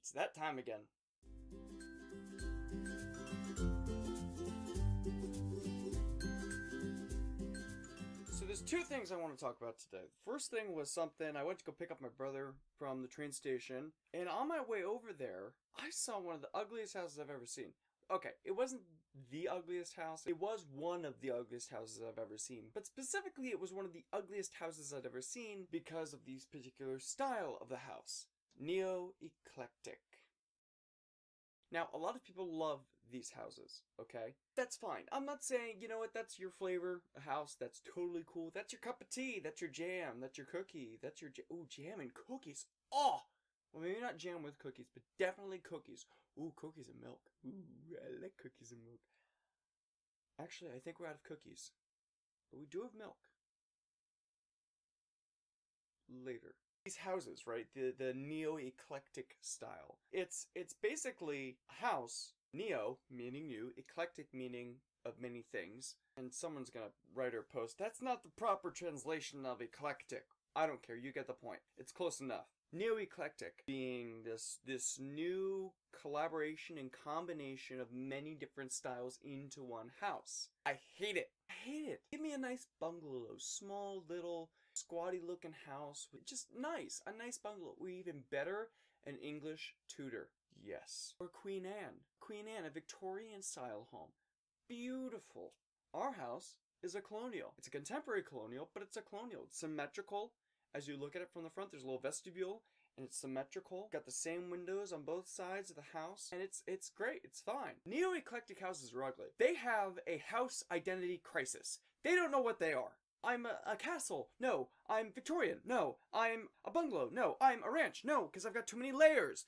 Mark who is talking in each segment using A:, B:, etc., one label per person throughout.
A: It's that time again. So there's two things I want to talk about today. The first thing was something, I went to go pick up my brother from the train station, and on my way over there, I saw one of the ugliest houses I've ever seen. Okay, it wasn't the ugliest house. It was one of the ugliest houses I've ever seen. But specifically, it was one of the ugliest houses I'd ever seen because of the particular style of the house. Neo-eclectic. Now, a lot of people love these houses, okay? That's fine. I'm not saying, you know what, that's your flavor, a house, that's totally cool. That's your cup of tea, that's your jam, that's your cookie, that's your ooh, jam and cookies. Oh! Well, maybe not jam with cookies, but definitely cookies. Ooh, cookies and milk. Ooh, I like cookies and milk. Actually, I think we're out of cookies. But we do have milk. Later. These houses, right? The neo-eclectic style. It's basically a house. Neo, meaning new. Eclectic, meaning of many things. And someone's gonna write or post, that's not the proper translation of eclectic. I don't care, you get the point. It's close enough. Neo-eclectic being this new collaboration and combination of many different styles into one house. I hate it. I hate it. Give me a nice bungalow, small little squatty looking house, just nice, a nice bungalow. Or even better, an English Tudor. Yes. Or Queen Anne. Queen Anne, a Victorian style home. Beautiful. Our house is a colonial. It's a contemporary colonial, but it's a colonial. It's symmetrical. As you look at it from the front, there's a little vestibule, and it's symmetrical. Got the same windows on both sides of the house, and it's great. It's fine. Neo-eclectic houses are ugly. They have a house identity crisis. They don't know what they are. I'm a castle. No. I'm Victorian. No. I'm a bungalow. No. I'm a ranch. No, because I've got too many layers.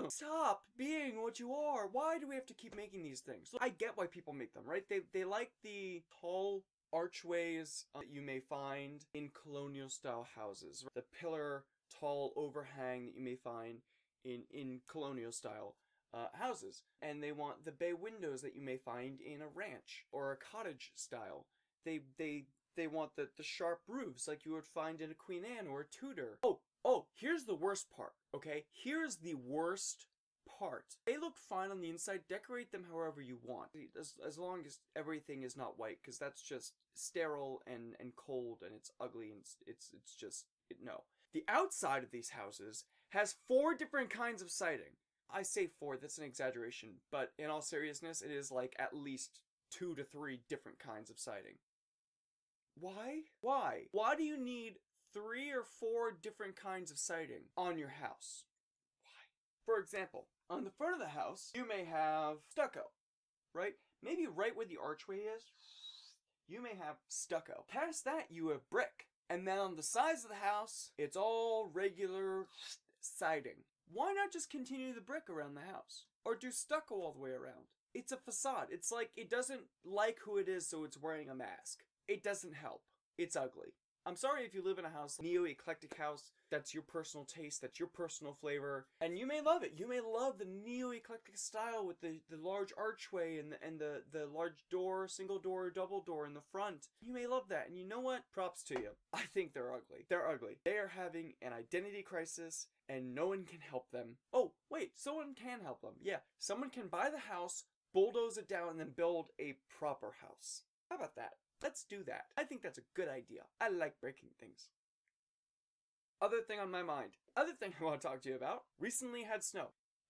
A: Stop being what you are. Why do we have to keep making these things? Look, I get why people make them, right? They like the tall archways that you may find in colonial style houses. The pillar tall overhang that you may find in colonial style houses. And they want the bay windows that you may find in a ranch or a cottage style. They want the sharp roofs like you would find in a Queen Anne or a Tudor. Oh, here's the worst part, okay? Here's the worst part. They look fine on the inside. Decorate them however you want, as long as everything is not white, because that's just sterile and cold, and it's ugly, and it's just no. The outside of these houses has 4 different kinds of siding. I say 4, that's an exaggeration, but in all seriousness, it is like at least 2 to 3 different kinds of siding. Why? Why do you need 3 or 4 different kinds of siding on your house? For example, on the front of the house, you may have stucco, right? Maybe right where the archway is, you may have stucco. Past that, you have brick. And then on the sides of the house, it's all regular siding. Why not just continue the brick around the house? Or do stucco all the way around? It's a facade. It's like it doesn't like who it is, so it's wearing a mask. It doesn't help. It's ugly. I'm sorry if you live in a house, neo-eclectic house, that's your personal taste, that's your personal flavor, and you may love it. You may love the neo-eclectic style with the large archway and the large door, single door, double door in the front. You may love that, and you know what? Props to you. I think they're ugly. They're ugly. They are having an identity crisis, and no one can help them. Oh, wait, someone can help them. Yeah, someone can buy the house, bulldoze it down, and then build a proper house. How about that? Let's do that. I think that's a good idea. I like breaking things. Other thing on my mind. Other thing I want to talk to you about. Recently had snow.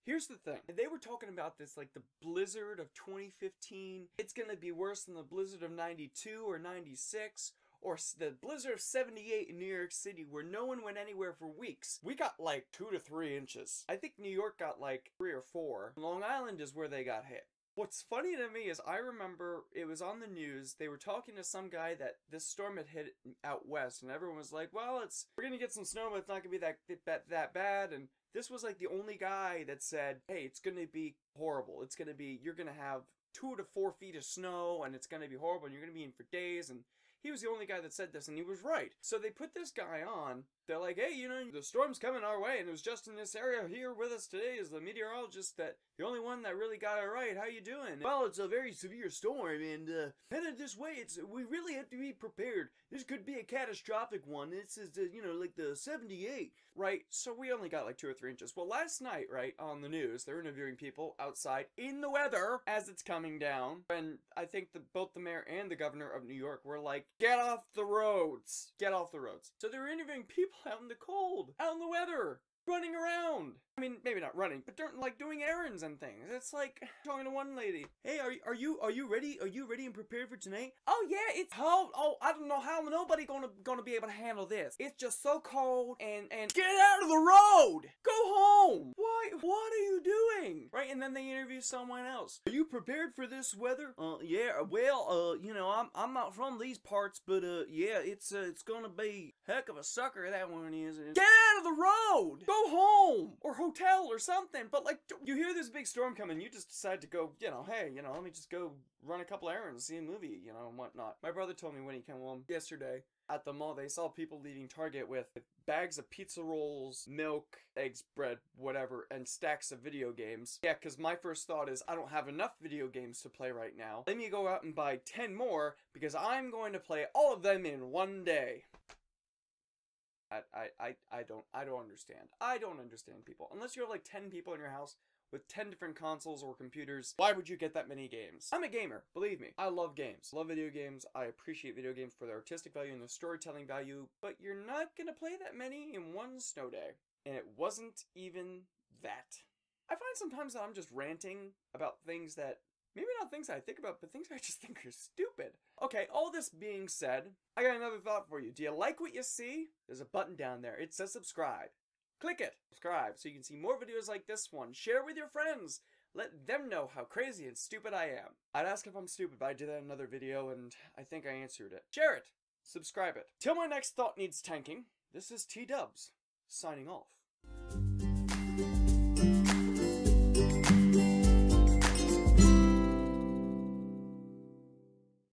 A: Here's the thing. They were talking about this like the blizzard of 2015. It's going to be worse than the blizzard of 92 or 96. Or the blizzard of 78 in New York City where no one went anywhere for weeks. We got like 2 to 3 inches. I think New York got like 3 or 4. Long Island is where they got hit. What's funny to me is I remember it was on the news, they were talking to some guy that this storm had hit out west, and everyone was like, well, we're gonna get some snow, but it's not gonna be that bad, and this was like the only guy that said, hey, it's gonna be horrible, you're gonna have 2 to 4 feet of snow, and it's gonna be horrible, and you're gonna be in for days, and he was the only guy that said this, and he was right. So they put this guy on They're like, hey, you know, the storm's coming our way, and it was just in this area here with us today is the meteorologist that the only one that really got it right. How you doing? Well, it's a very severe storm, and headed this way. We really have to be prepared. This could be a catastrophic one. This is you know, like the 78, right? So we only got like 2 or 3 inches. Well, last night, right, on the news, they're interviewing people outside in the weather as it's coming down, and I think both the mayor and the governor of New York were like, get off the roads. Get off the roads. So they were interviewing people out in the cold, out in the weather, running around. I mean, maybe not running, but like doing errands and things. It's like talking to one lady. Hey, are you ready? Are you ready and prepared for tonight? Oh yeah, it's cold. Oh, I don't know how nobody gonna be able to handle this. It's just so cold and get out of the road. Go home. Why? What are you doing? Right? And then they interview someone else. Are you prepared for this weather? Yeah. Well, you know, I'm not from these parts, but yeah, it's gonna be heck of a sucker that one is. Get out of the road. Go home or hotel or something. But like, you hear this big storm coming, you just decide to go, you know, hey, you know, let me just go run a couple errands, see a movie, you know, and whatnot. My brother told me when he came home yesterday at the mall, they saw people leaving Target with bags of pizza rolls, milk, eggs, bread, whatever, and stacks of video games. Yeah, because my first thought is, I don't have enough video games to play right now. Let me go out and buy 10 more, because I'm going to play all of them in one day. I don't understand. I don't understand people. Unless you have like 10 people in your house with 10 different consoles or computers, why would you get that many games? I'm a gamer, believe me. I love games. Love video games. I appreciate video games for their artistic value and their storytelling value, but you're not gonna play that many in one snow day. And it wasn't even that. I find sometimes that I'm just ranting about things that maybe not things I think about, but things I just think are stupid. Okay, all this being said, I got another thought for you. Do you like what you see? There's a button down there. It says subscribe. Click it. Subscribe so you can see more videos like this one. Share with your friends. Let them know how crazy and stupid I am. I'd ask if I'm stupid, but I did that in another video, and I think I answered it. Share it. Subscribe it. Till my next thought needs tanking, this is T-Dubs, signing off.